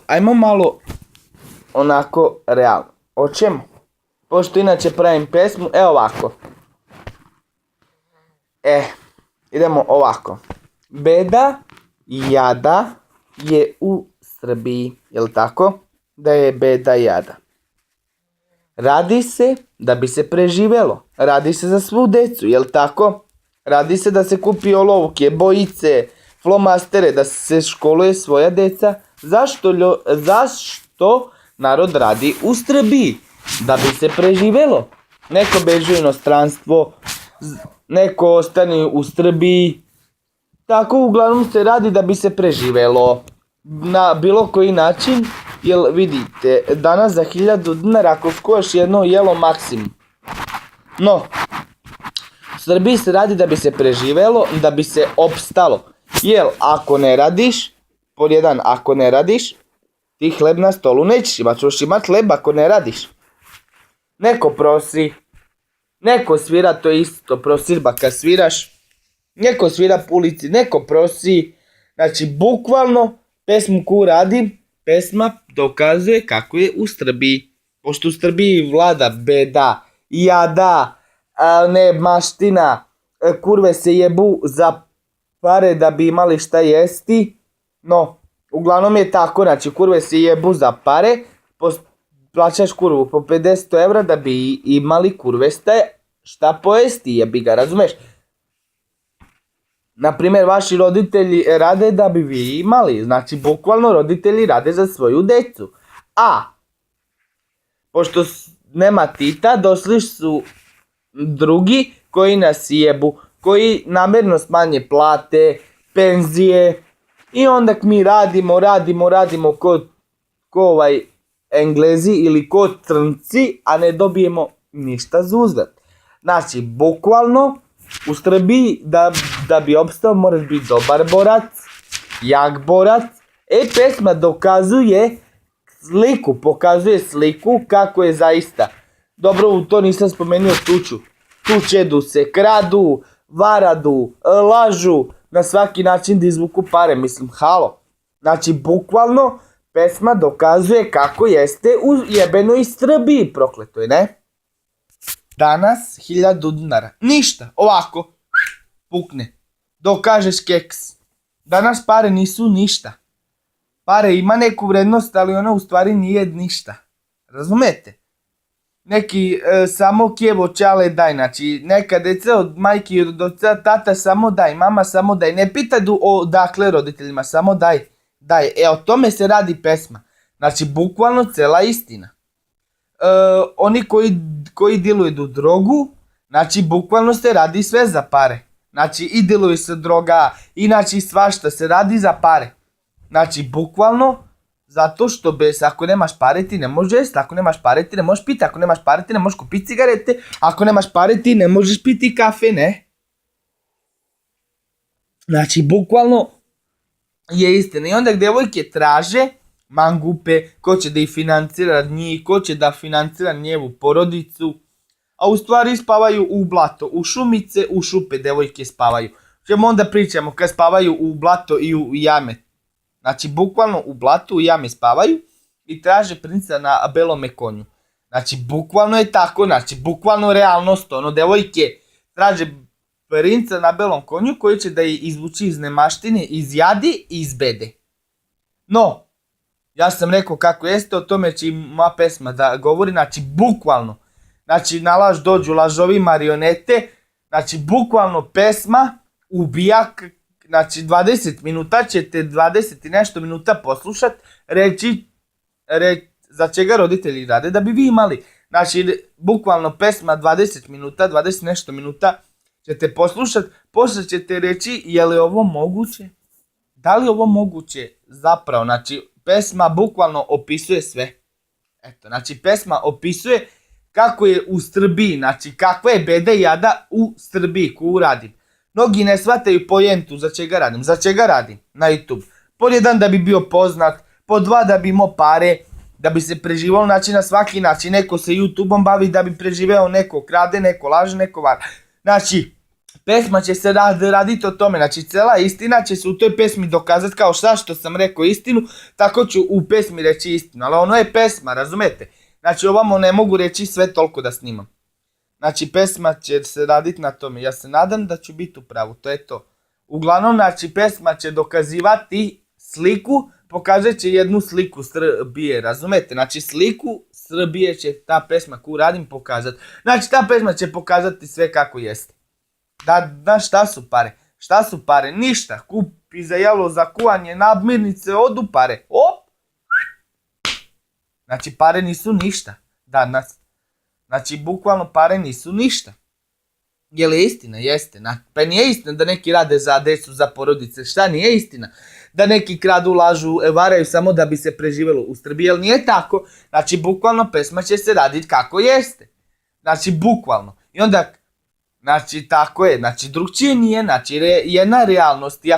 Ajmo malo onako realno. O čemu? Pošto inače pravim pesmu, evo ovako. Idemo ovako. Beda i jada je u Srbiji, jel tako? Da je beda i jada. Radi se da bi se preživelo. Radi se za svu decu, jel tako? Radi se da se kupi olovke, bojice, flomastere, da se školuje svoja deca. Zašto narod radi u Srbiji? Da bi se preživelo. Neko beži u inostranstvo, neko ostane u Srbiji. Tako uglavnom se radi da bi se preživelo. Na bilo koji način, jer vidite, danas za 1000 dinara ako skojaš jedno jelo maksimum. No, u Srbiji se radi da bi se preživelo, da bi se opstalo. Jer ako ne radiš, pod jedan, ako ne radiš, ti hleb na stolu nećeš imat, ćeš imat hleb ako ne radiš. Neko prosi, neko svira, to je isto prosirba kad sviraš, neko svira po ulici, neko prosi, znači bukvalno pesmu koju radim, pesma dokazuje kako je u Srbiji. Pošto u Srbiji vlada beda, jada, nemaština, kurve se jebu za pare da bi imali šta jesti. No, uglavnom je tako, znači kurve se jebu za pare, plaćaš kurvu po 50 evra da bi imali kurve šta pojesti, jebi ga, razumeš? Naprimjer, vaši roditelji rade da bi vi imali, znači bukvalno roditelji rade za svoju decu. A, pošto nema Tita, došli su drugi koji nas jebu, koji namjerno smanje plate, penzije i onda mi radimo ko Englezi ili ko Crnci, a ne dobijemo ništa za uzvrat. Znači, bukvalno u Srbiji da bi opstao moraš biti dobar borac, jak borac. Pesma pokazuje sliku kako je zaista. Dobro, u to nisam spomenuo tuču. Tučedu se, kradu, varadu, lažu, na svaki način da izvuku pare, mislim, halo. Znači, bukvalno, pesma dokazuje kako jeste u jebenoj Srbiji, prokleto je, ne? Danas 1000 dinara. Ništa, ovako, pukne. Dokažeš keks. Danas pare nisu ništa. Pare ima neku vrednost, ali ona u stvari nije ništa. Razumete? Neki samo Kijevo čale daj, znači neka deca od majke i od oca, tata samo daj, mama samo daj. Ne pitaj odakle roditeljima, samo daj. O tome se radi pesma. Znači, bukvalno cela istina. Oni koji diluju drogu, znači bukvalno se radi sve za pare. Znači i diluje se droga, inače svašta se radi za pare. Znači bukvalno zato što ako nemaš pare ti ne možeš jesti, ako nemaš pare ti ne možeš piti, ako nemaš pare ti ne možeš kupiti cigarete, ako nemaš pare ti ne možeš piti kafe, ne? Znači bukvalno je istina. I onda djevojke traže mangupe, ko će da ih financira njih, ko će da financira njevu porodicu, a u stvari spavaju u blato, u šumice, u šupe devojke spavaju. Čemu onda pričamo kad spavaju u blato i u jame? Znači bukvalno u blatu, u jame spavaju i traže princa na belome konju. Znači bukvalno je tako, znači bukvalno realnost, devojke traže princa na belom konju koji će da ih izvuči iz nemaštine, iz jadi i iz bede. No, ja sam rekao kako jeste, o tome će i moja pesma da govori, znači bukvalno. Znači na laž dođu lažovi marionete, znači bukvalno pesma ubija, znači 20 minuta ćete 20 i nešto minuta poslušat, reći za čega roditelji rade da bi vi imali. Znači bukvalno pesma 20 minuta, 20 nešto minuta ćete poslušat, poslije ćete reći je li ovo moguće? Da li ovo moguće? Zapravo, znači pesma bukvalno opisuje sve. Eto, znači pesma opisuje kako je u Srbiji, znači kakva je beda i jada u Srbiji koju radim. Mnogi ne shvataju pojentu za čega radim. Za čega radim na YouTube? Pod jedan da bi bio poznat, pod dva da bi imao pare, da bi se preživalo, znači na svaki način. Neko se YouTubeom bavi da bi preživeo, neko krade, neko laže, neko vara. Znači, pesma će se raditi o tome, znači cijela istina će se u toj pesmi dokazati kao šta što sam rekao istinu, tako ću u pesmi reći istinu, ali ono je pesma, razumete? Znači ovamo ne mogu reći sve toliko da snimam. Znači pesma će se raditi na tome, ja se nadam da ću biti u pravu, to je to. Uglavnom, znači pesma će dokazivati sliku, pokazat će jednu sliku Srbije, razumete? Znači sliku Srbije će ta pesma koju radim pokazati. Znači ta pesma će pokazati sve kako jeste. Da, šta su pare? Šta su pare? Ništa. Kupi za jelo, za kuvanje, namirnice, odu pare. Op! Znači pare nisu ništa danas. Znači bukvalno pare nisu ništa. Je li istina? Jeste. Pa nije istina da neki rade za decu, za porodice. Šta nije istina? Da neki kradu, lažu, varaju samo da bi se preživjelo u Srbiji. Jel nije tako? Znači bukvalno pesma će se raditi kako jeste. Znači bukvalno. I onda, znači tako je. Znači drugčije nije. Znači jedna realnost.